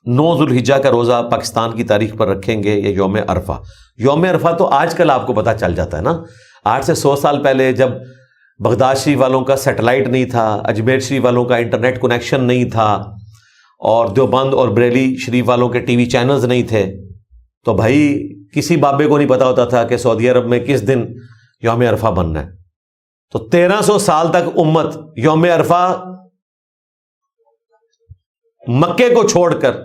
9 ذوالحجہ کا روزہ پاکستان کی تاریخ پر رکھیں گے یہ یوم عرفہ. یوم عرفہ تو آج کل آپ کو پتہ چل جاتا ہے نا. 8 سے 100 سال پہلے جب بغداد شریف والوں کا سیٹلائٹ نہیں تھا، اجمیر شریف والوں کا انٹرنیٹ کنیکشن نہیں تھا، اور دیوبند اور بریلی شریف والوں کے ٹی وی چینلز نہیں تھے، تو بھائی کسی بابے کو نہیں پتا ہوتا تھا کہ سعودی عرب میں کس دن یوم عرفہ بننا ہے. تو 1300 سال تک امت یوم عرفہ مکے کو چھوڑ کر،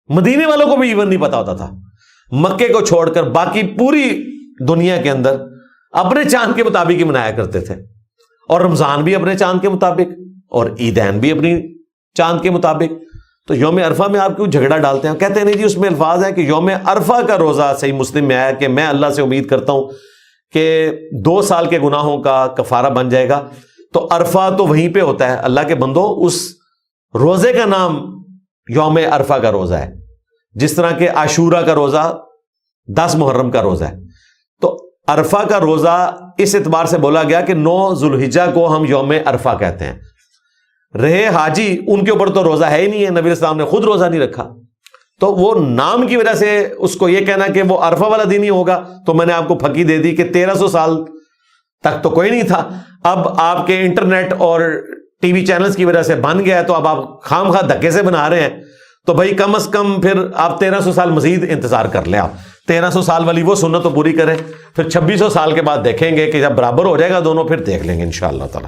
مدینے والوں کو بھی ایون نہیں پتا ہوتا تھا، مکے کو چھوڑ کر باقی پوری دنیا کے اندر اپنے چاند کے مطابق ہی منایا کرتے تھے. اور رمضان بھی اپنے چاند کے مطابق، اور عیدین بھی اپنی چاند کے مطابق. تو یوم عرفہ میں آپ کیوں جھگڑا ڈالتے ہیں؟ کہتے ہیں نہیں جی اس میں الفاظ ہے کہ یوم عرفہ کا روزہ صحیح مسلم میں آیا کہ میں اللہ سے امید کرتا ہوں کہ 2 سال کے گناہوں کا کفارہ بن جائے گا. تو عرفہ تو وہیں پہ ہوتا ہے. اللہ کے بندو، اس روزے کا نام یوم عرفہ کا روزہ ہے، جس طرح کہ عاشورہ کا روزہ 10 محرم کا روزہ ہے. تو عرفہ کا روزہ اس اعتبار سے بولا گیا کہ 9 ذوالحجہ کو ہم یوم عرفہ کہتے ہیں. رہے حاجی، ان کے اوپر تو روزہ ہے ہی نہیں ہے، نبی علیہ السلام نے خود روزہ نہیں رکھا. تو وہ نام کی وجہ سے اس کو یہ کہنا کہ وہ عرفہ والا دن ہی ہوگا. تو میں نے آپ کو پھکی دے دی کہ 1300 سال تک تو کوئی نہیں تھا. اب آپ کے انٹرنیٹ اور ٹی وی چینلز کی وجہ سے بن گیا ہے، تو اب آپ خام خواہ دھکے سے بنا رہے ہیں. تو بھائی کم از کم پھر آپ 1300 سال مزید انتظار کر لیں. آپ 1300 سال والی وہ سنت تو پوری کریں، پھر 2600 سال کے بعد دیکھیں گے کہ جب برابر ہو جائے گا دونوں، پھر دیکھ لیں گے انشاءاللہ تعالی.